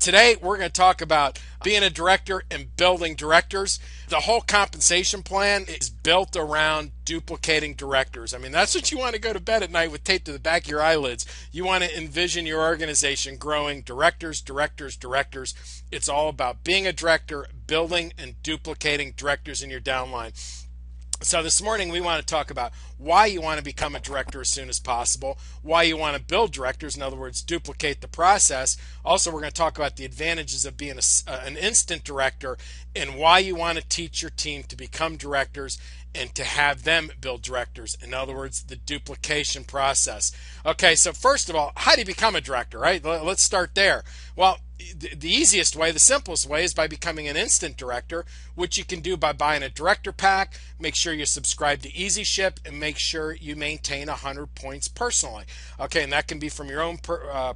Today, we're going to talk about being a director and building directors. The whole compensation plan is built around duplicating directors. I mean, that's what you want to go to bed at night with taped to the back of your eyelids. You want to envision your organization growing directors, directors, directors. It's all about being a director, building and duplicating directors in your downline. So this morning we want to talk about why you want to become a director as soon as possible, why you want to build directors, in other words, duplicate the process. Also, we're going to talk about the advantages of being an instant director and why you want to teach your team to become directors and to have them build directors. In other words, the duplication process. Okay, so first of all, how do you become a director, right? Let's start there. Well, the easiest way, the simplest way, is by becoming an instant director, which you can do by buying a director pack. Make sure you subscribe to Easy Ship and make sure you maintain 100 points personally. Okay, and that can be from your own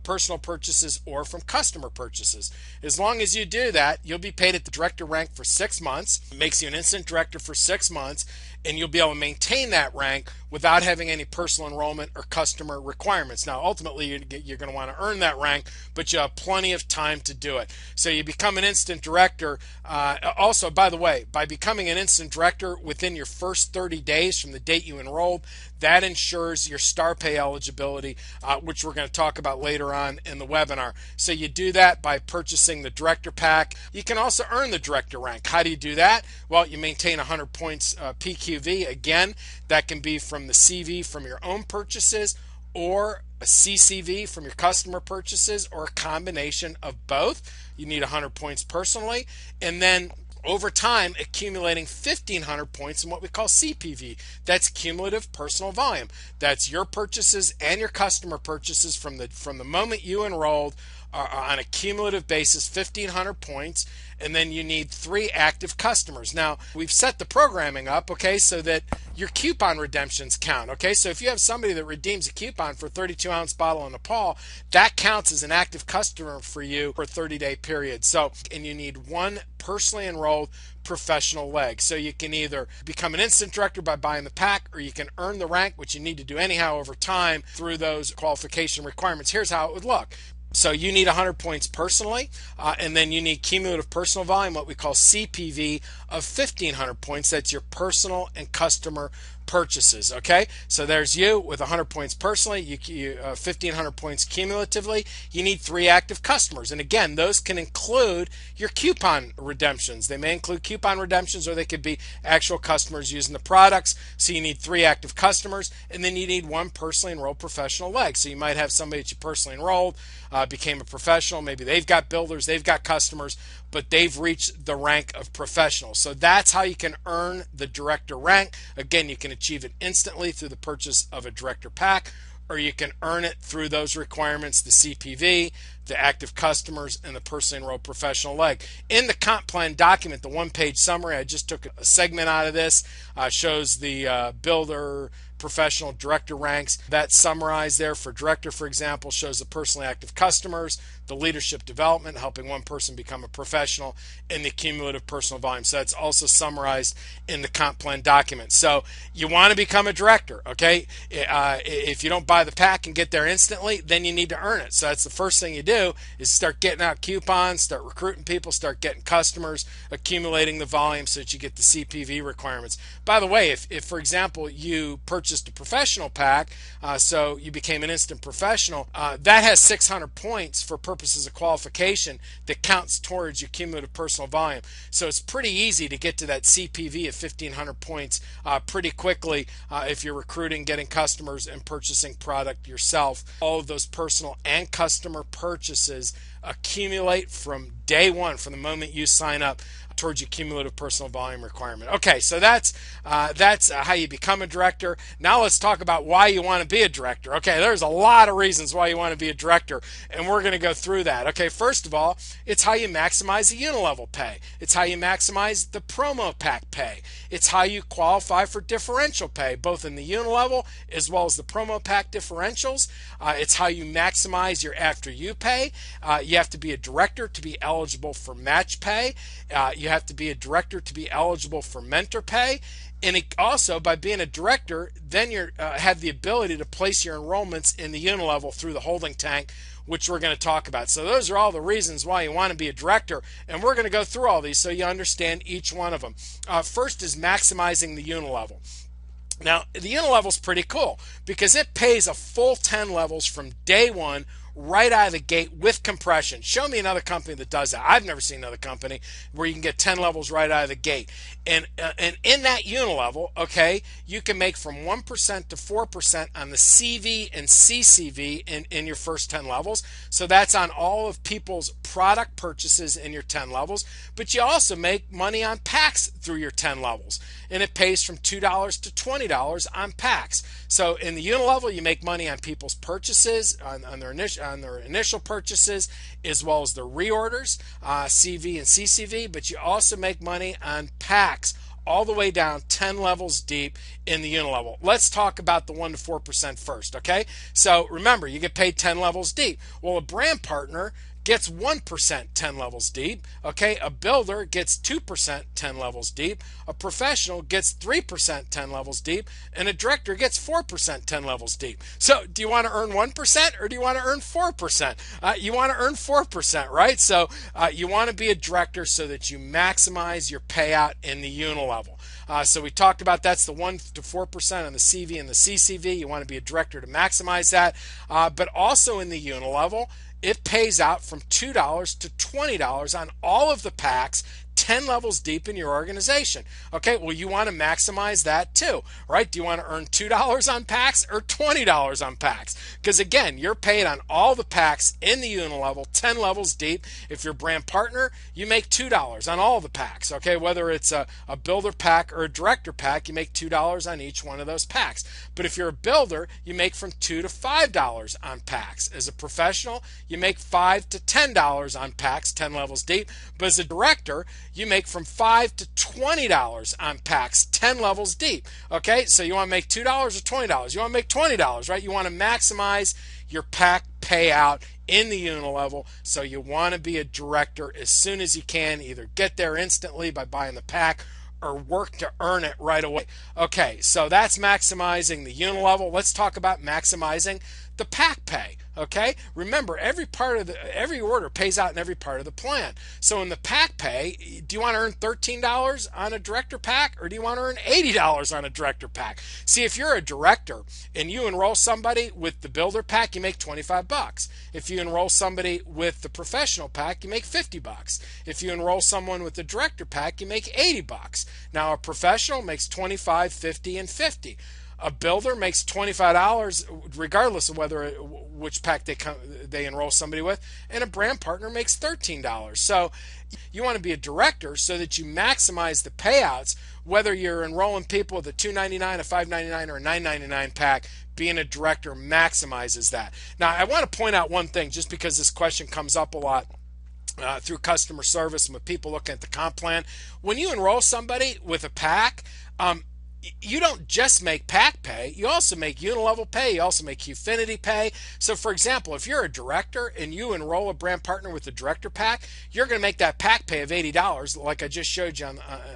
personal purchases or from customer purchases. As long as you do that, you'll be paid at the director rank for 6 months. It makes you an instant director for 6 months, and you'll be able to maintain that rank without having any personal enrollment or customer requirements. Now, ultimately, you're going to want to earn that rank, but you have plenty of time to do it. So you become an instant director. Also, by the way, by becoming an instant director within your first 30 days from the date you enrolled, that ensures your star pay eligibility, which we're going to talk about later on in the webinar. So you do that by purchasing the director pack. You can also earn the director rank. How do you do that? Well, you maintain 100 points PQV. Again, that can be from the CV from your own purchases or a CCV from your customer purchases or a combination of both. You need 100 points personally, and then over time accumulating 1,500 points in what we call CPV. That's cumulative personal volume. That's your purchases and your customer purchases from the moment you enrolled on a cumulative basis, 1,500 points, and then you need 3 active customers. Now, we've set the programming up, okay, so that your coupon redemptions count, okay? So if you have somebody that redeems a coupon for a 32-ounce bottle of Nepal, that counts as an active customer for you for a 30-day period. So, and you need 1 personally enrolled professional leg. So you can either become an instant director by buying the pack, or you can earn the rank, which you need to do anyhow over time through those qualification requirements. Here's how it would look. So you need 100 points personally, and then you need cumulative personal volume, what we call CPV, of 1,500 points. That's your personal and customer purchases. Okay, so there's you with 100 points personally, 1,500 points cumulatively. You need 3 active customers, and again, those can include your coupon redemptions. They may include coupon redemptions, or they could be actual customers using the products. So you need 3 active customers, and then you need 1 personally enrolled professional leg. So you might have somebody that you personally enrolled, became a professional. Maybe they've got builders, they've got customers, but they've reached the rank of professional. So that's how you can earn the director rank. Again, you can achieve it instantly through the purchase of a director pack, or you can earn it through those requirements, the CPV, the active customers, and the personally enrolled professional leg. In the comp plan document, the 1-page summary, I just took a segment out of this, shows the builder, professional, director ranks. That's summarized there. For director, for example, shows the personally active customers, the leadership development, helping 1 person become a professional, and the cumulative personal volume. So that's also summarized in the comp plan document. So you want to become a director, okay? If you don't buy the pack and get there instantly, then you need to earn it. So that's the first thing you do, is start getting out coupons, start recruiting people, start getting customers, accumulating the volume so that you get the CPV requirements. By the way, if for example, you purchased a professional pack, so you became an instant professional, that has 600 points for purposes of qualification that counts towards your cumulative personal volume. So it's pretty easy to get to that CPV of 1,500 points pretty quickly if you're recruiting, getting customers, and purchasing product yourself. All of those personal and customer purchases accumulate from day 1, from the moment you sign up, towards your cumulative personal volume requirement. Okay, so that's how you become a director. Now let's talk about why you want to be a director. Okay, there's a lot of reasons why you want to be a director, and we're going to go through that. Okay, first of all, it's how you maximize the unilevel pay. It's how you maximize the promo pack pay. It's how you qualify for differential pay, both in the unilevel as well as the promo pack differentials. It's how you maximize your after you pay. You have to be a director to be eligible for match pay. You have to be a director to be eligible for mentor pay. And it also, by being a director, then you have the ability to place your enrollments in the unilevel through the holding tank, which we're going to talk about. So those are all the reasons why you want to be a director, and we're going to go through all these so you understand each one of them. First is maximizing the unilevel. Now, the unilevel is pretty cool because it pays a full 10 levels from day one right out of the gate with compression. Show me another company that does that. I've never seen another company where you can get 10 levels right out of the gate. And in that unilevel, okay, you can make from 1% to 4% on the CV and CCV in your first 10 levels. So that's on all of people's product purchases in your 10 levels. But you also make money on packs through your 10 levels. And it pays from $2 to $20 on packs. So in the unilevel, you make money on people's purchases, on their initial purchases, as well as the reorders, CV and CCV, but you also make money on packs all the way down 10 levels deep in the unilevel. Let's talk about the 1 to 4% first, okay? So remember, you get paid 10 levels deep. Well, a brand partner gets 1% 10 levels deep. Okay, a builder gets 2% 10 levels deep. A professional gets 3% 10 levels deep, and a director gets 4% 10 levels deep. So do you want to earn 1% or do you want to earn 4%? You want to earn 4%, right? So you want to be a director so that you maximize your payout in the unilevel. So we talked about that's the 1 to 4% on the CV and the CCV. You want to be a director to maximize that. But also in the unilevel, it pays out from $2 to $20 on all of the packs 10 levels deep in your organization. Okay, well, you want to maximize that too, right? Do you want to earn $2 on packs or $20 on packs? Because again, you're paid on all the packs in the unilevel, 10 levels deep. If you're a brand partner, you make $2 on all the packs. Okay, whether it's a builder pack or a director pack, you make $2 on each one of those packs. But if you're a builder, you make from $2 to $5 on packs. As a professional, you make $5 to $10 on packs, 10 levels deep. But as a director, you make from $5 to $20 on packs, 10 levels deep. Okay, so you want to make $2 or $20? You want to make $20, right? You want to maximize your pack payout in the unilevel. So you want to be a director as soon as you can. Either get there instantly by buying the pack or work to earn it right away. Okay, so that's maximizing the unilevel. Let's talk about maximizing the pack pay. Okay, remember every order pays out in every part of the plan. So in the pack pay, do you want to earn $13 on a director pack or do you want to earn $80 on a director pack? See, if you're a director and you enroll somebody with the builder pack, you make $25. If you enroll somebody with the professional pack, you make $50. If you enroll someone with the director pack, you make $80. Now a professional makes $25, $50, and $50. A builder makes $25 regardless of which pack they enroll somebody with, and a brand partner makes $13. So you want to be a director so that you maximize the payouts, whether you're enrolling people with a $2.99, a $5.99, or a $9.99 pack. Being a director maximizes that. Now, I want to point out one thing, just because this question comes up a lot through customer service and with people looking at the comp plan. When you enroll somebody with a pack, you don't just make pack pay, you also make unilevel pay, you also make QFinity pay. So for example, if you're a director and you enroll a brand partner with the director pack, you're going to make that pack pay of $80 like I just showed you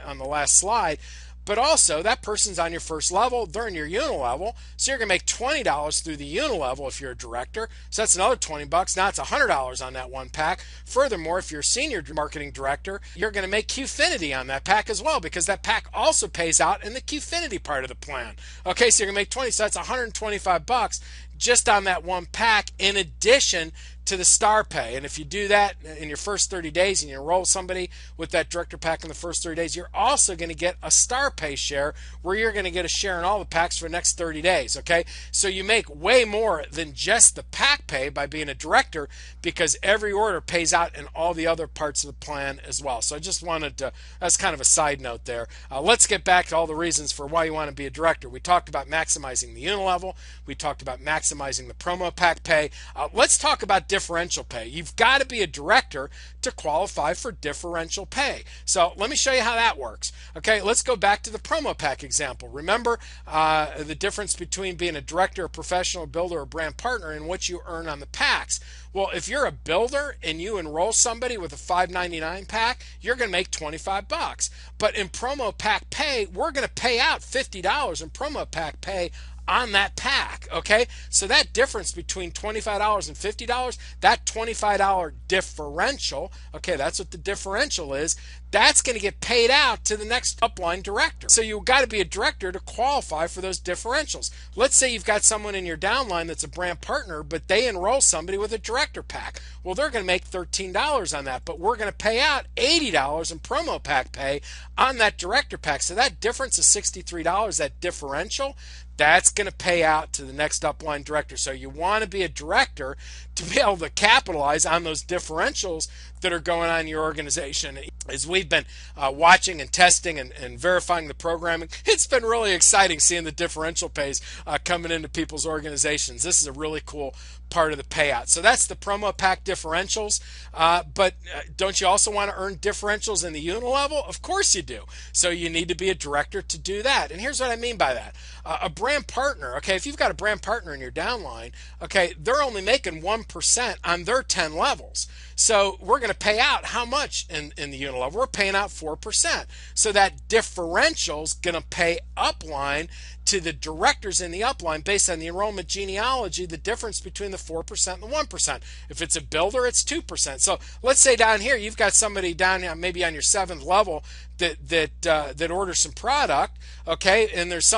on the last slide. But also, that person's on your first level, they're in your unilevel, so you're going to make $20 through the unilevel if you're a director. So that's another $20. Now it's $100 on that one pack. Furthermore, if you're a senior marketing director, you're going to make QFinity on that pack as well, because that pack also pays out in the QFinity part of the plan. Okay, so you're going to make $20, so that's $125 just on that one pack, in addition to the star pay. And if you do that in your first 30 days and you enroll somebody with that director pack in the first 30 days, you're also going to get a star pay share where you're going to get a share in all the packs for the next 30 days. Okay, so you make way more than just the pack pay by being a director, because every order pays out in all the other parts of the plan as well. So I just wanted to, that's kind of a side note there. Let's get back to all the reasons for why you want to be a director. We talked about maximizing the unilevel. We talked about maximizing the promo pack pay. Let's talk about differential pay. You've got to be a director to qualify for differential pay. So let me show you how that works. Okay, let's go back to the promo pack example. Remember the difference between being a director, a professional, builder, or brand partner and what you earn on the packs. Well, if you're a builder and you enroll somebody with a $5.99 pack, you're going to make $25. But in promo pack pay, we're going to pay out $50 in promo pack pay on that pack. Okay, so that difference between $25 and $50, that $25 differential, okay, that's what the differential is, that's going to get paid out to the next upline director. So you've got to be a director to qualify for those differentials. Let's say you've got someone in your downline that's a brand partner, but they enroll somebody with a director pack. Well, they're going to make $13 on that, but we're going to pay out $80 in promo pack pay on that director pack. So that difference of $63, that differential, that's going to pay out to the next upline director. So you want to be a director to be able to capitalize on those differentials that are going on in your organization. As we've been watching and testing and verifying the programming, it's been really exciting seeing the differential pays coming into people's organizations. This is a really cool part of the payout. So that's the promo pack differentials. But don't you also want to earn differentials in the unit level? Of course you do. So you need to be a director to do that. And here's what I mean by that. A brand partner, okay, if you've got a brand partner in your downline, okay, they're only making 1% on their 10 levels. So we're going to pay out how much in the unit level? We're paying out 4%. So that differential is going to pay upline to the directors in the upline based on the enrollment genealogy, the difference between the 4% and the 1%. If it's a builder, it's 2%. So let's say down here you've got somebody down here, maybe on your 7th level that orders some product, okay, and there's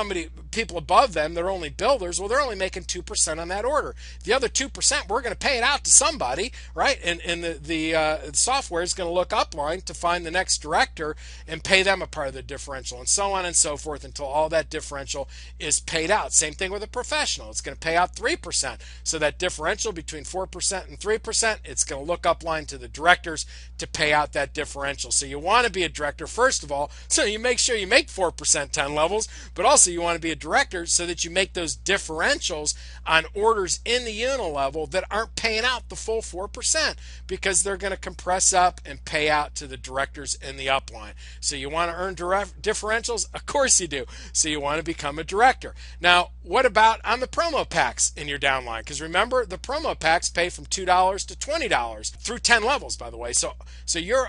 people above them that are only builders. Well, they're only making 2% on that order. The other 2%, we're going to pay it out to somebody, right? And the software is going to look upline to find the next director and pay them a part of the differential, and so on and so forth until all that differential is paid out. Same thing with a professional. It's going to pay out 3%. So that differential between 4% and 3%, it's going to look upline to the directors to pay out that differential. So you want to be a director, first of all, so you make sure you make 4% 10 levels, but also you want to be a director so that you make those differentials on orders in the unit level that aren't paying out the full 4%, because they're going to compress up and pay out to the directors in the upline. So you want to earn differentials? Of course you do. So you want to become a director. Now, what about on the promo packs in your downline? Because remember, the promo packs pay from $2 to $20 through 10 levels, by the way. So you're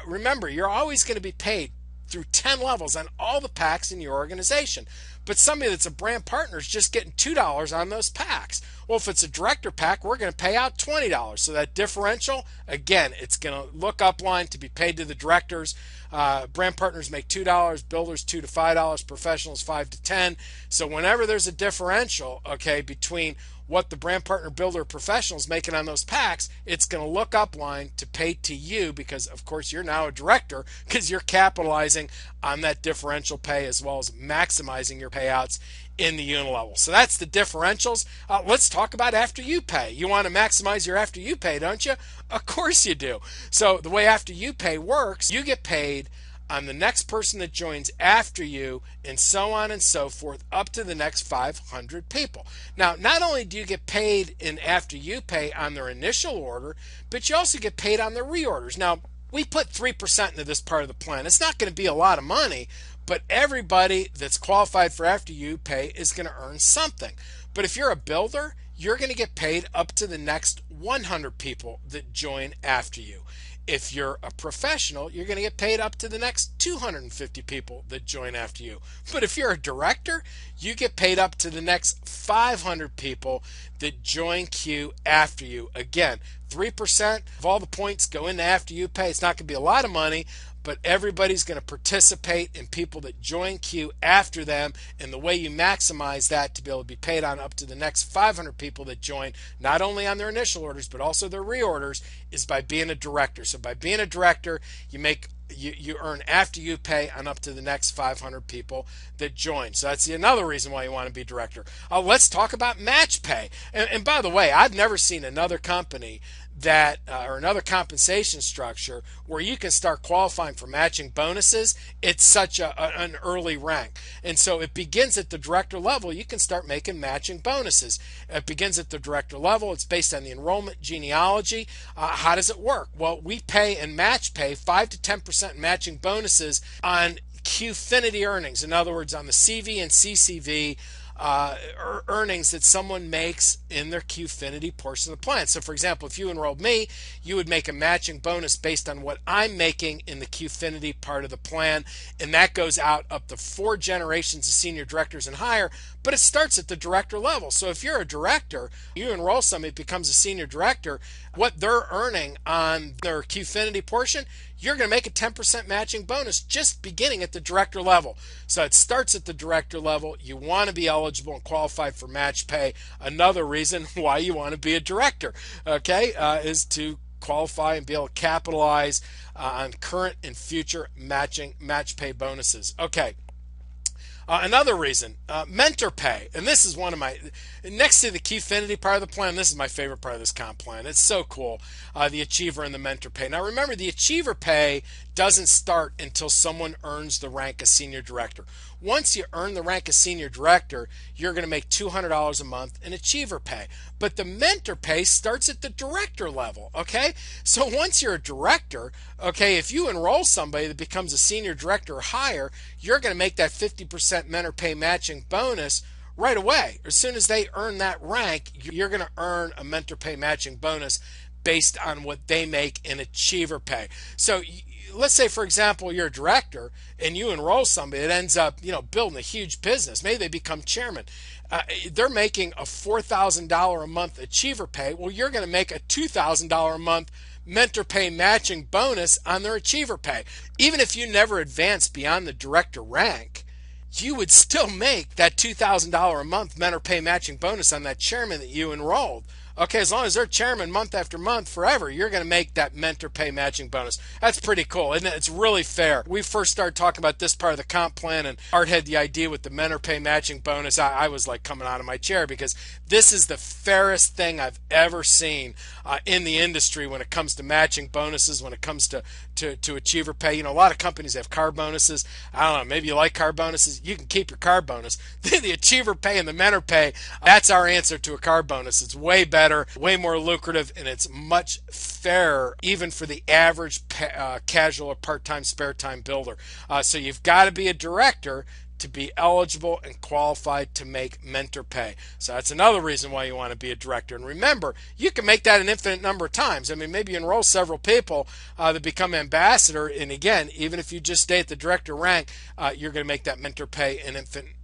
always going to be paid through 10 levels on all the packs in your organization. But somebody that's a brand partner is just getting $2 on those packs. Well, if it's a director pack, we're going to pay out $20. So that differential, again, it's going to look upline to be paid to the directors. Brand partners make $2, builders $2 to $5, professionals $5 to $10. So whenever there's a differential, okay, between what the brand partner, builder, professional is making on those packs, it's going to look upline to pay to you, because of course you're now a director, because you're capitalizing on that differential pay as well as maximizing your payouts in the unit level. So that's the differentials. Let's talk about after you pay. You want to maximize your after you pay, don't you? Of course you do. So the way after you pay works, you get paid on the next person that joins after you, and so on and so forth, up to the next 500 people. Now, not only do you get paid in after you pay on their initial order, but you also get paid on their reorders. Now, we put 3% into this part of the plan. It's not going to be a lot of money, but everybody that's qualified for after you pay is going to earn something. But if you're a builder, you're going to get paid up to the next 100 people that join after you. If you're a professional, you're going to get paid up to the next 250 people that join after you. But if you're a director, you get paid up to the next 500 people that join Q after you. Again, 3% of all the points go into after you pay. It's not going to be a lot of money, but everybody's going to participate in people that join Q after them, and the way you maximize that to be able to be paid on up to the next 500 people that join, not only on their initial orders but also their reorders, is by being a director. So by being a director, you earn after you pay on up to the next 500 people that join. So that's another reason why you want to be director. Let's talk about match pay. And by the way, I've never seen another company that or another compensation structure where you can start qualifying for matching bonuses. It's such an early rank, and so it begins at the director level. You can start making matching bonuses. It begins at the director level. It's based on the enrollment genealogy. How does it work? Well, we pay and match pay 5 to 10% matching bonuses on QFinity earnings. In other words, on the CV and CCV earnings that someone makes in their QFinity portion of the plan. So for example, if you enrolled me, you would make a matching bonus based on what I'm making in the QFinity part of the plan, and that goes out up to 4 generations of senior directors and higher. but it starts at the director level. So if you're a director, you enroll somebody that becomes a senior director, what they're earning on their QFinity portion, you're going to make a 10% matching bonus just beginning at the director level. So it starts at the director level. You want to be eligible and qualified for match pay. Another reason why you want to be a director, okay, is to qualify and be able to capitalize on current and future match pay bonuses. Okay. Another reason, mentor pay, and this is one of my, next to the QFinity part of the plan, this is my favorite part of this comp plan. It's so cool, the achiever and the mentor pay. Now remember, the achiever pay doesn't start until someone earns the rank of senior director. Once you earn the rank of senior director, you're going to make $200 a month in achiever pay. But the mentor pay starts at the director level, okay? So once you're a director, okay, if you enroll somebody that becomes a senior director or higher, you're going to make that 50% mentor pay matching bonus right away. As soon as they earn that rank, you're going to earn a mentor pay matching bonus based on what they make in achiever pay. So let's say, for example, you're a director and you enroll somebody that ends up, building a huge business. Maybe they become chairman. They're making a $4,000 a month achiever pay. Well, you're going to make a $2,000 a month mentor pay matching bonus on their achiever pay. Even if you never advance beyond the director rank, you would still make that $2,000 a month mentor pay matching bonus on that chairman that you enrolled. Okay, as long as they're chairman month after month forever, you're going to make that mentor pay matching bonus. That's pretty cool, isn't it? It's really fair. We first started talking about this part of the comp plan, and Art had the idea with the mentor pay matching bonus. I was like coming out of my chair, because this is the fairest thing I've ever seen in the industry when it comes to matching bonuses, when it comes to achiever pay. A lot of companies have car bonuses. I don't know, maybe you like car bonuses. You can keep your car bonus. The achiever pay and the mentor pay, that's our answer to a car bonus. It's way better, way more lucrative, and it's much fairer even for the average casual or part-time spare time builder. So you've got to be a director to be eligible and qualified to make mentor pay. So that's another reason why you want to be a director. And remember, you can make that an infinite number of times. I mean, maybe you enroll several people that become ambassador, and again, even if you just stay at the director rank, you're going to make that mentor pay an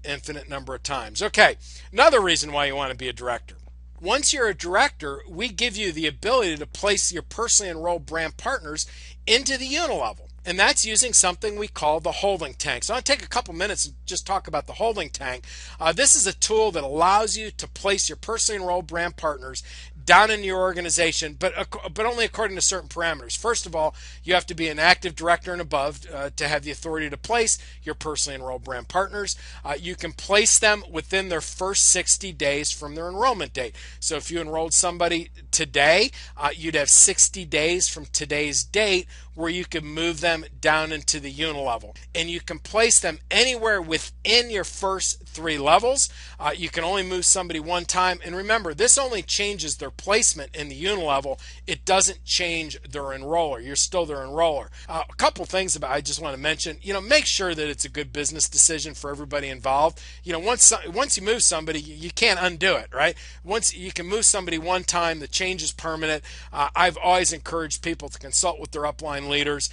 infinite number of times. Okay, another reason why you want to be a director. Once you're a director, we give you the ability to place your personally enrolled brand partners into the unilevel. And that's using something we call the holding tank. So I'll take a couple minutes and just talk about the holding tank. This is a tool that allows you to place your personally enrolled brand partners down in your organization, but only according to certain parameters. First of all, you have to be an active director and above to have the authority to place your personally enrolled brand partners. You can place them within their first 60 days from their enrollment date. So if you enrolled somebody today, you'd have 60 days from today's date where you can move them down into the unilevel. And you can place them anywhere within your first 3 levels. You can only move somebody one time. And remember, this only changes their placement in the unilevel. It doesn't change their enroller. You're still their enroller. A couple things I just want to mention. Make sure that it's a good business decision for everybody involved. Once you move somebody, you can't undo it, right? Once you can move somebody one time, the change is permanent. I've always encouraged people to consult with their upline leaders,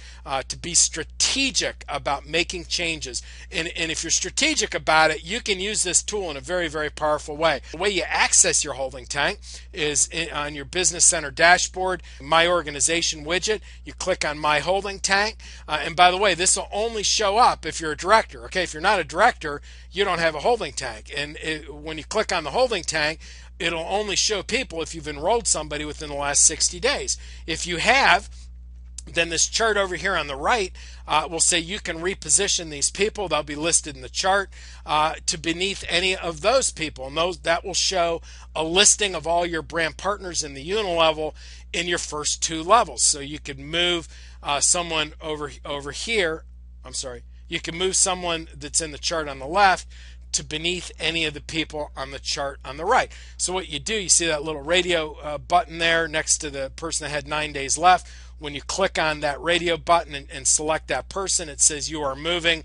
to be strategic about making changes. And if you're strategic about it, you can use this tool in a very, very powerful way. The way you access your holding tank is on your Business Center dashboard, My Organization widget. You click on My Holding Tank. And by the way, this will only show up if you're a director. Okay, if you're not a director, you don't have a holding tank. And when you click on the holding tank, it'll only show people if you've enrolled somebody within the last 60 days. If you have, then this chart over here on the right will say you can reposition these people. They'll be listed in the chart to beneath any of those people. And that will show a listing of all your brand partners in the unilevel in your first 2 levels. So you could move someone over here. I'm sorry. You can move someone that's in the chart on the left to beneath any of the people on the chart on the right. So what you do, you see that little radio button there next to the person that had 9 days left. When you click on that radio button and select that person, it says you are moving.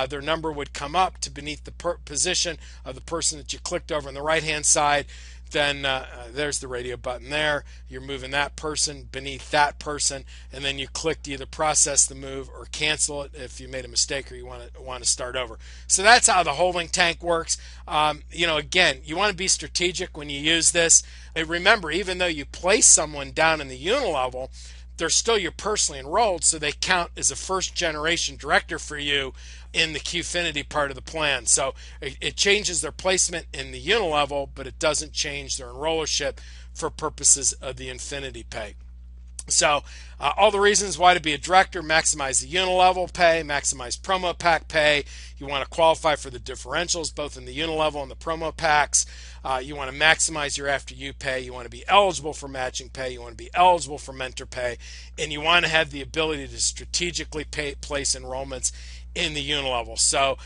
Their number would come up to beneath the position of the person that you clicked over on the right hand side. then there's the radio button there. You're moving that person beneath that person, and then you click to either process the move or cancel it if you made a mistake or you want to start over. So that's how the holding tank works. Again, you want to be strategic when you use this. And remember, even though you place someone down in the unilevel, they're still your personally enrolled, so they count as a first generation director for you in the QFinity part of the plan. So it changes their placement in the unilevel, but it doesn't change their enrollership for purposes of the Infinity Pay. So all the reasons why to be a director: maximize the unilevel pay, maximize promo pack pay. You want to qualify for the differentials both in the unilevel and the promo packs. You want to maximize your after you pay. You want to be eligible for matching pay. You want to be eligible for mentor pay. And you want to have the ability to strategically place enrollments in the unilevel. So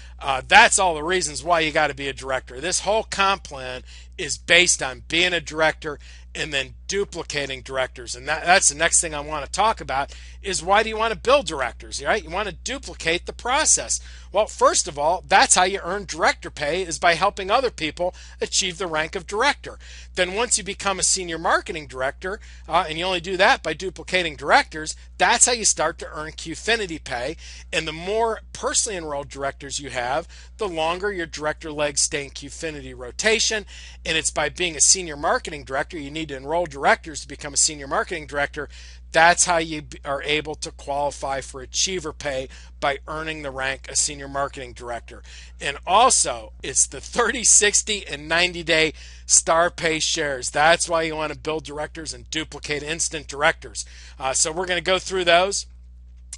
that's all the reasons why you got to be a director. This whole comp plan is based on being a director and then duplicating directors. And that's the next thing I want to talk about is why do you want to build directors, right? You want to duplicate the process. Well, first of all, that's how you earn director pay, is by helping other people achieve the rank of director. Then once you become a senior marketing director, and you only do that by duplicating directors, that's how you start to earn QFinity pay. And the more personally enrolled directors you have, the longer your director legs stay in QFinity rotation. And it's by being a senior marketing director, you need to enroll directors to become a senior marketing director. That's how you are able to qualify for achiever pay, by earning the rank of senior marketing director. And also, it's the 30, 60, and 90-day star pay shares. That's why you want to build directors and duplicate instant directors. So we're going to go through those.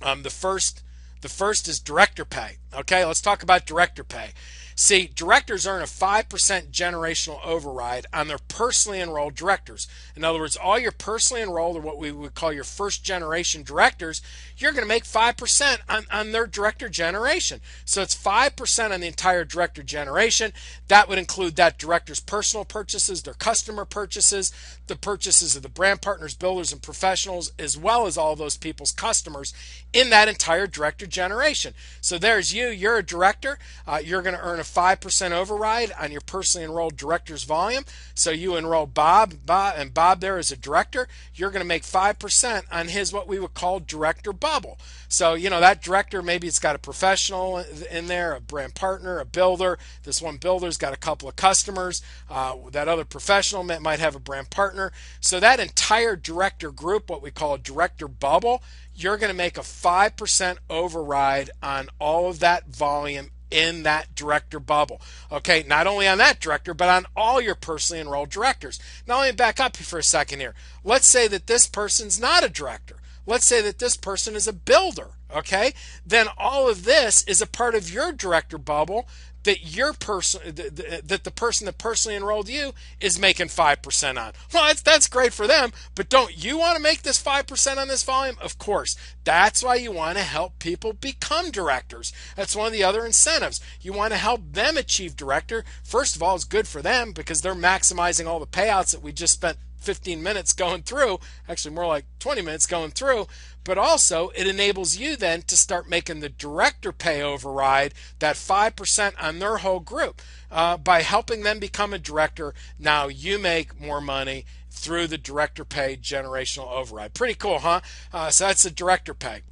The first is director pay. Okay, let's talk about director pay. See, directors earn a 5% generational override on their personally enrolled directors. In other words, all your personally enrolled, or what we would call your first generation directors, you're going to make 5% on their director generation. So it's 5% on the entire director generation. That would include that director's personal purchases, their customer purchases, the purchases of the brand partners, builders, and professionals, as well as all those people's customers in that entire director generation. So there's you're a director. You're going to earn a 5% override on your personally enrolled director's volume. So you enroll Bob there as a director, you're going to make 5% on his what we would call director bubble. So, that director, maybe it's got a professional in there, a brand partner, a builder. This one builder's got a couple of customers. That other professional might have a brand partner. So that entire director group, what we call a director bubble, you're going to make a 5% override on all of that volume in that director bubble. Okay, not only on that director, but on all your personally enrolled directors. Now let me back up for a second here. Let's say that this person's not a director. Let's say that this person is a builder. Okay, then all of this is a part of your director bubble that the person that personally enrolled you is making 5% on. Well, that's great for them, but don't you want to make this 5% on this volume? Of course. That's why you want to help people become directors. That's one of the other incentives. You want to help them achieve director. First of all, it's good for them because they're maximizing all the payouts that we just spent 15 minutes going through, actually more like 20 minutes going through, but also it enables you then to start making the director pay override, that 5% on their whole group. By helping them become a director, now you make more money through the director pay generational override. Pretty cool, huh? So that's the director pay.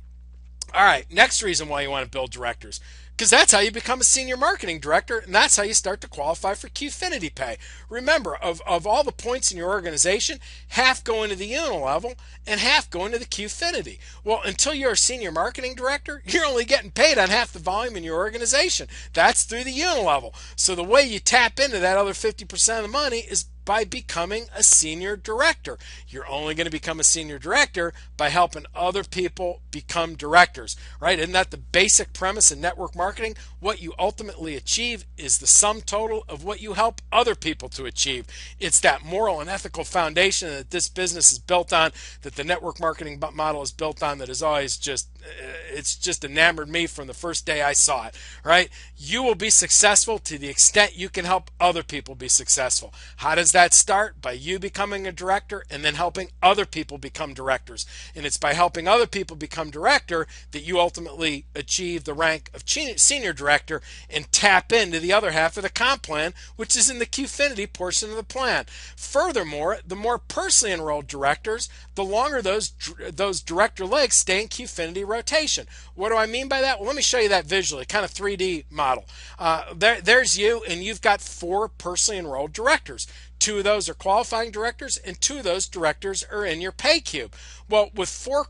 All right, next reason why you want to build directors, because that's how you become a senior marketing director, and that's how you start to qualify for QFinity pay. Remember, of all the points in your organization, half go into the unilevel and half go into the QFinity. Well, until you're a senior marketing director, you're only getting paid on half the volume in your organization. That's through the unilevel. So the way you tap into that other 50% of the money is by becoming a senior director. You're only going to become a senior director by helping other people become directors, right? Isn't that the basic premise in network marketing? What you ultimately achieve is the sum total of what you help other people to achieve. It's that moral and ethical foundation that this business is built on, that the network marketing model is built on, that is always just, it's just enamored me from the first day I saw it, right? You will be successful to the extent you can help other people be successful. How does that start? By you becoming a director and then helping other people become directors. And it's by helping other people become director that you ultimately achieve the rank of senior director and tap into the other half of the comp plan, which is in the QFinity portion of the plan. Furthermore, the more personally enrolled directors, the longer those director legs stay in QFinity rotation. What do I mean by that? Well, let me show you that visually, kind of 3D model. There's you, and you've got 4 personally enrolled directors. 2 of those are qualifying directors, and 2 of those directors are in your pay cube. Well, with 4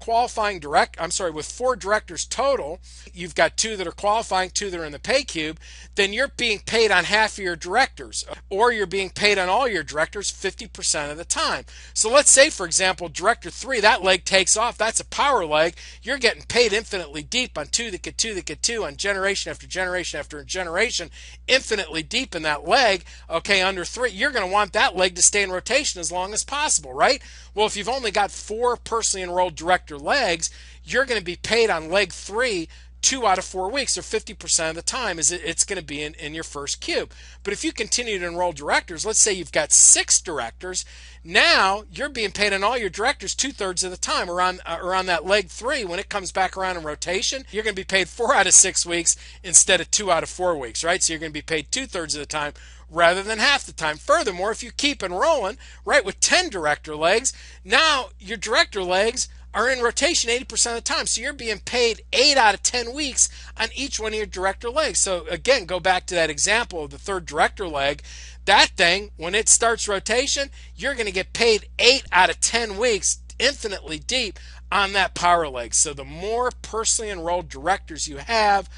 directors total, you've got 2 that are qualifying, 2 that are in the pay cube, then you're being paid on half of your directors, or you're being paid on all your directors 50% of the time. So let's say, for example, director 3, that leg takes off, that's a power leg, you're getting paid infinitely deep on 2 that get 2 that get 2, on generation after generation after generation, infinitely deep in that leg. Okay, under 3, you're going to want that leg to stay in rotation as long as possible, right? Well, if you've only got 4 personally enrolled director legs, you're going to be paid on leg 3 2 out of 4 weeks, or 50% of the time it's going to be in your first cube. But if you continue to enroll directors, let's say you've got 6 directors, now you're being paid on all your directors 2/3 of the time, or on that leg 3. When it comes back around in rotation, you're going to be paid 4 out of 6 weeks instead of 2 out of 4 weeks, right? So you're going to be paid 2/3 of the time rather than half the time. Furthermore, if you keep enrolling, right, with 10 director legs, now your director legs are in rotation 80% of the time. So you're being paid 8 out of 10 weeks on each one of your director legs. So again, go back to that example of the 3rd director leg. That thing, when it starts rotation, you're going to get paid 8 out of 10 weeks, infinitely deep, on that power leg. So the more personally enrolled directors you have,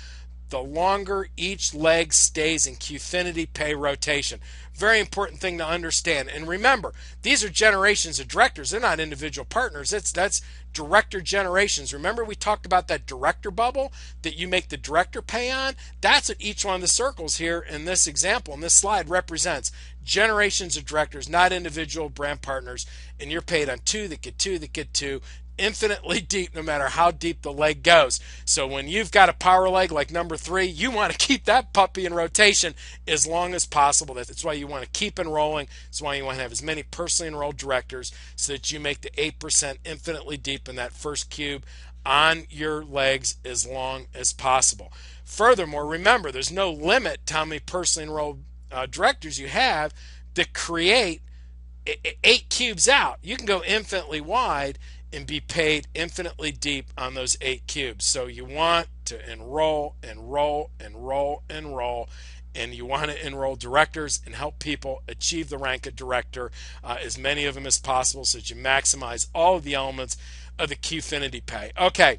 the longer each leg stays in QFinity pay rotation. Very important thing to understand. And remember, these are generations of directors. They're not individual partners. That's director generations. Remember, we talked about that director bubble that you make the director pay on? That's what each one of the circles here in this example, in this slide, represents. Generations of directors, not individual brand partners. And you're paid on 2 that get 2 that get 2. Infinitely deep, no matter how deep the leg goes. So when you've got a power leg like number 3, you want to keep that puppy in rotation as long as possible. That's why you want to keep enrolling. That's why you want to have as many personally enrolled directors, so that you make the 8% infinitely deep in that first cube on your legs as long as possible. Furthermore, remember, there's no limit to how many personally enrolled directors you have that create 8 cubes out. You can go infinitely wide and be paid infinitely deep on those 8 cubes. So you want to enroll, and you want to enroll directors and help people achieve the rank of director, as many of them as possible, so that you maximize all of the elements of the QFinity pay. Okay.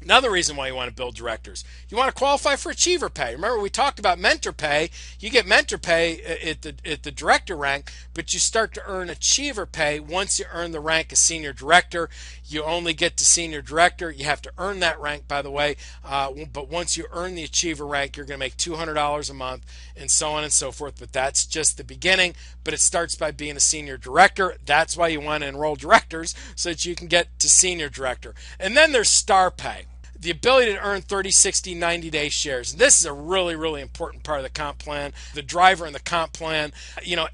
Another reason why you want to build directors, you want to qualify for achiever pay. Remember, we talked about mentor pay. You get mentor pay at the director rank, but you start to earn achiever pay once you earn the rank of senior director. You only get to senior director. You have to earn that rank, by the way, but once you earn the achiever rank, you're going to make $200 a month, and so on and so forth. But that's just the beginning. But it starts by being a senior director. That's why you want to enroll directors, so that you can get to senior director. And then there's star pay, the ability to earn 30, 60, 90-day shares. And this is a really, really important part of the comp plan, the driver in the comp plan.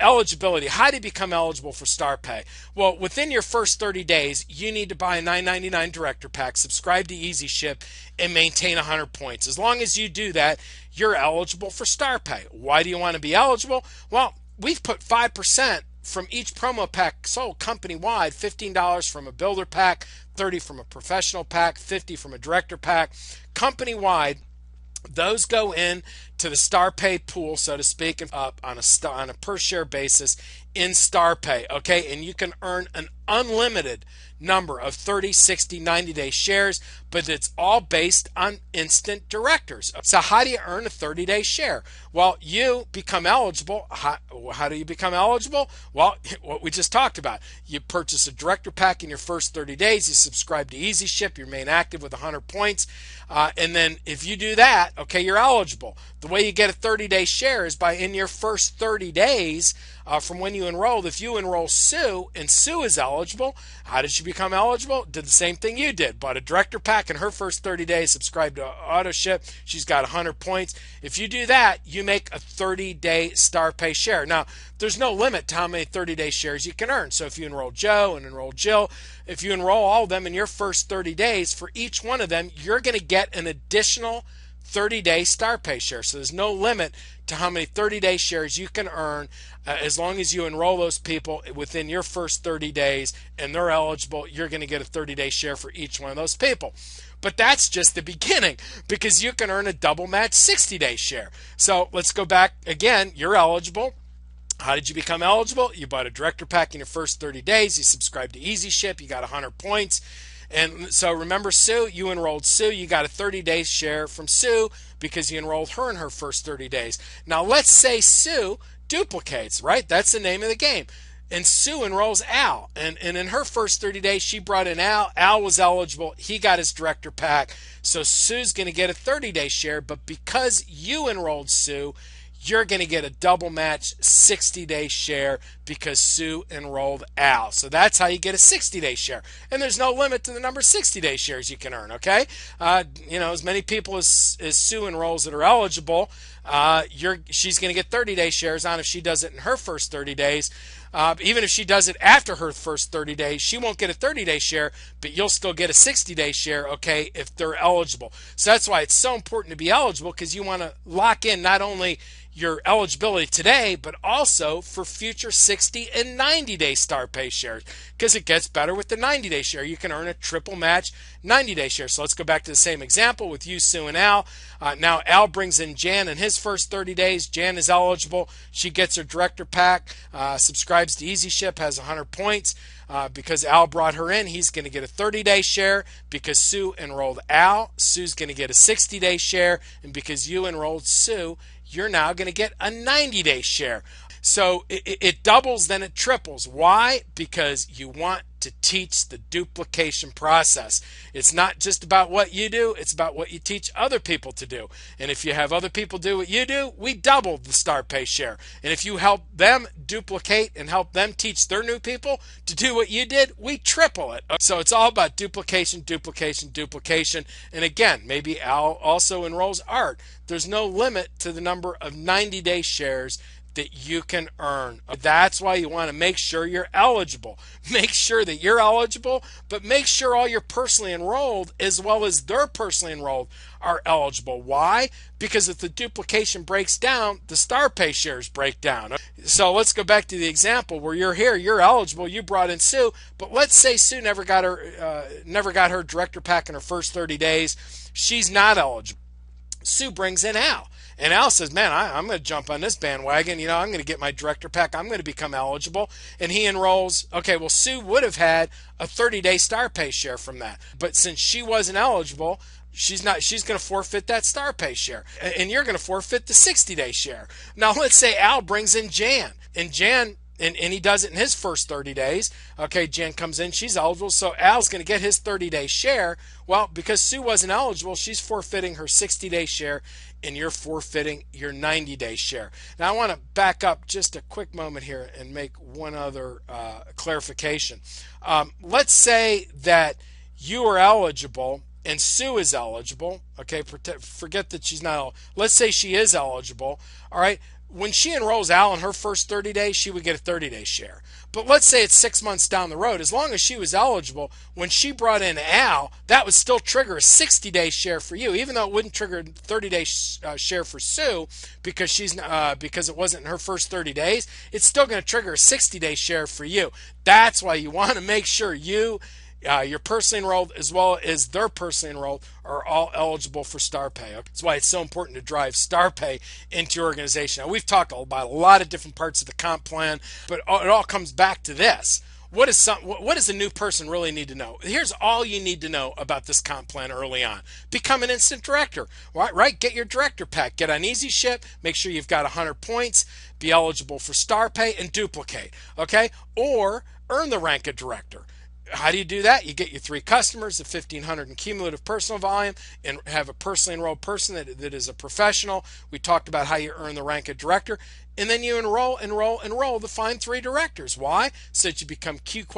Eligibility. How do you become eligible for star pay? Well, within your first 30 days, you need to buy a $9.99 director pack, subscribe to Easy Ship, and maintain 100 points. As long as you do that, you're eligible for star pay. Why do you want to be eligible? Well, we've put 5% from each promo pack sold company-wide, $15 from a builder pack, $30 from a professional pack, $50 from a director pack. Company-wide, those go in to the star pay pool, so to speak, on a per share basis in star pay. Okay, and you can earn an unlimited number of 30, 60, 90-day shares, but it's all based on instant directors. So how do you earn a 30-day share? Well, you become eligible. How do you become eligible? Well, what we just talked about. You purchase a director pack in your first 30 days. You subscribe to Easy Ship. You remain active with 100 points. And then if you do that, okay, you're eligible. The way you get a 30-day share is by in your first 30 days from when you enrolled. If you enroll Sue and Sue is eligible, how did she become eligible? Did the same thing you did. Bought a director pack in her first 30 days, subscribed to AutoShip. She's got 100 points. If you do that, you make a 30-day StarPay share. Now, there's no limit to how many 30-day shares you can earn. So if you enroll Joe and enroll Jill, if you enroll all of them in your first 30 days, for each one of them, you're going to get an additional 30-day StarPay share. So there's no limit to how many 30-day shares you can earn as long as you enroll those people within your first 30 days and they're eligible. You're going to get a 30-day share for each one of those people. But that's just the beginning, because you can earn a double match 60-day share. So let's go back again. You're eligible. How did you become eligible? You bought a director pack in your first 30 days. You subscribed to Easy Ship. You got 100 points. And so remember Sue, you enrolled Sue, you got a 30-day share from Sue because you enrolled her in her first 30 days. Now let's say Sue duplicates, right? That's the name of the game. And Sue enrolls Al, and in her first 30 days, she brought in Al. Al was eligible. He got his director pack. So Sue's going to get a 30-day share, but because you enrolled Sue, you're going to get a double match 60-day share because Sue enrolled Al. So that's how you get a 60-day share. And there's no limit to the number of 60-day shares you can earn, okay? As many people as Sue enrolls that are eligible, she's going to get 30-day shares on if she does it in her first 30 days. Even if she does it after her first 30 days, she won't get a 30-day share, but you'll still get a 60-day share, okay, if they're eligible. So that's why it's so important to be eligible, because you want to lock in not only your eligibility today, but also for future 60 and 90-day StarPay shares, because it gets better with the 90-day share. You can earn a triple match 90-day share. So let's go back to the same example with you, Sue, and Al. Now Al brings in Jan in his first 30 days. Jan is eligible. She gets her director pack, subscribes to Easy Ship, has 100 points. Because Al brought her in, he's going to get a 30-day share. Because Sue enrolled Al, Sue's going to get a 60-day share. And because you enrolled Sue, you're now going to get a 90-day share. So it doubles, then it triples. Why? Because you want to teach the duplication process. It's not just about what you do, it's about what you teach other people to do. And if you have other people do what you do, we double the StarPay share. And if you help them duplicate and help them teach their new people to do what you did, we triple it. So it's all about duplication, duplication, duplication. And again, maybe Al also enrolls Art. There's no limit to the number of 90-day shares that you can earn. That's why you want to make sure you're eligible. Make sure that you're eligible, but make sure all your personally enrolled as well as their personally enrolled are eligible. Why? Because if the duplication breaks down, the StarPay shares break down. So let's go back to the example where you're here, you're eligible, you brought in Sue, but let's say Sue never got her director pack in her first 30 days. She's not eligible. Sue brings in Al. And Al says, man, I'm going to jump on this bandwagon. I'm going to get my director pack. I'm going to become eligible. And he enrolls. Okay, well, Sue would have had a 30-day StarPay share from that. But since she wasn't eligible, she's going to forfeit that StarPay share. And you're going to forfeit the 60-day share. Now, let's say Al brings in Jan. And Jan... And he does it in his first 30 days. Okay, Jan comes in, she's eligible, so Al's going to get his 30-day share. Well, because Sue wasn't eligible, she's forfeiting her 60-day share, and you're forfeiting your 90-day share. Now, I want to back up just a quick moment here and make one other clarification. Let's say that you are eligible and Sue is eligible. Okay, forget that she's not eligible. Let's say she is eligible. All right. When she enrolls Al in her first 30 days, she would get a 30-day share. But let's say it's 6 months down the road. As long as she was eligible, when she brought in Al, that would still trigger a 60-day share for you, even though it wouldn't trigger a 30-day share for Sue because it wasn't in her first 30 days. It's still going to trigger a 60-day share for you. That's why you want to make sure you're personally enrolled as well as their personally enrolled are all eligible for StarPay. That's why it's so important to drive StarPay into your organization. Now, we've talked about a lot of different parts of the comp plan, but it all comes back to this. What does a new person really need to know? Here's all you need to know about this comp plan early on. Become an instant director, right? Get your director pack. Get on Easy Ship. Make sure you've got 100 points. Be eligible for StarPay and duplicate, okay? Or earn the rank of director. How do you do that? You get your 3 customers, the 1,500 in cumulative personal volume, and have a personally enrolled person that is a professional. We talked about how you earn the rank of director. And then you enroll to find 3 directors. Why? So that you become Cube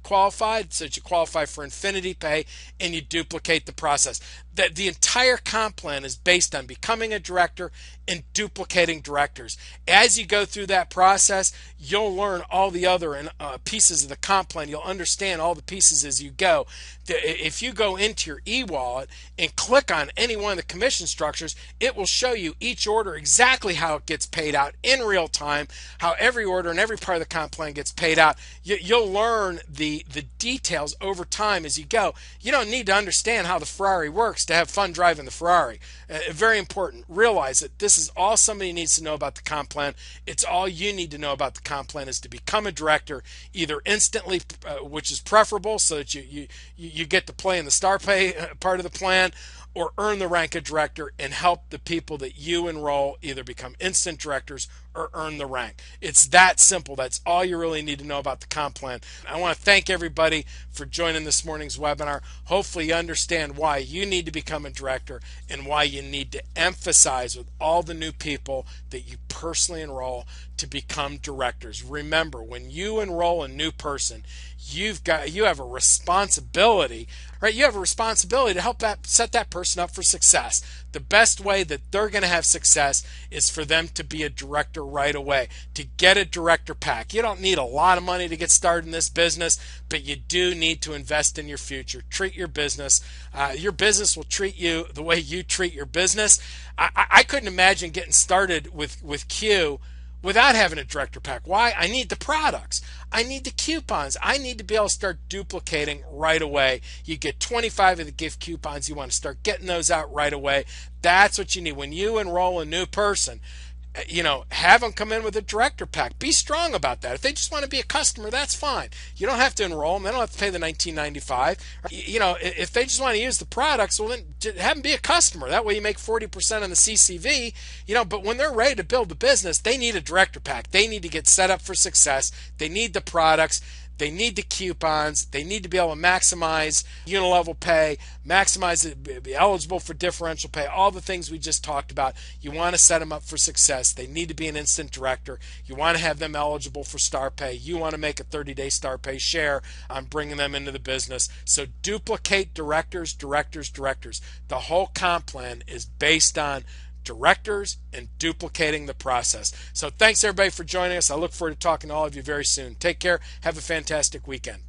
qualified, so that you qualify for Infinity Pay, and you duplicate the process. That the entire comp plan is based on becoming a director and duplicating directors. As you go through that process, you'll learn all the other pieces of the comp plan. You'll understand all the pieces as you go. If you go into your e-wallet and click on any one of the commission structures, it will show you each order exactly how it gets paid out in real time, how every order and every part of the comp plan gets paid out. You'll learn the details over time as you go. You don't need to understand how the Ferrari works to have fun driving the Ferrari. Very important. Realize that this is all somebody needs to know about the comp plan. It's all you need to know about the comp plan is to become a director, either instantly, which is preferable, so that you get to play in the star pay part of the plan, or earn the rank of director and help the people that you enroll either become instant directors or earn the rank. It's that simple. That's all you really need to know about the comp plan. I want to thank everybody for joining this morning's webinar. Hopefully you understand why you need to become a director and why you need to emphasize with all the new people that you personally enroll to become directors. Remember, when you enroll a new person, you have a responsibility, right? You have a responsibility to help set that person up for success. The best way that they're going to have success is for them to be a director right away, to get a director pack. You don't need a lot of money to get started in this business, but you do need to invest in your future. Treat your business. Your business will treat you the way you treat your business. I couldn't imagine getting started with Q without having a director pack. Why? I need the products. I need the coupons. I need to be able to start duplicating right away. You get 25 of the gift coupons. You want to start getting those out right away. That's what you need. When you enroll a new person, have them come in with a director pack. Be strong about that. If they just want to be a customer, that's fine. You don't have to enroll them. They don't have to pay the $19.95. If they just want to use the products, well, then have them be a customer. That way you make 40% on the CCV. But when they're ready to build a business, they need a director pack. They need to get set up for success. They need the products. They need the coupons. They need to be able to maximize unilevel pay, be eligible for differential pay, all the things we just talked about. You want to set them up for success. They need to be an instant director. You want to have them eligible for star pay. You want to make a 30-day star pay share on bringing them into the business. So duplicate directors. The whole comp plan is based on directors and duplicating the process. So thanks everybody for joining us. I look forward to talking to all of you very soon. Take care. Have a fantastic weekend.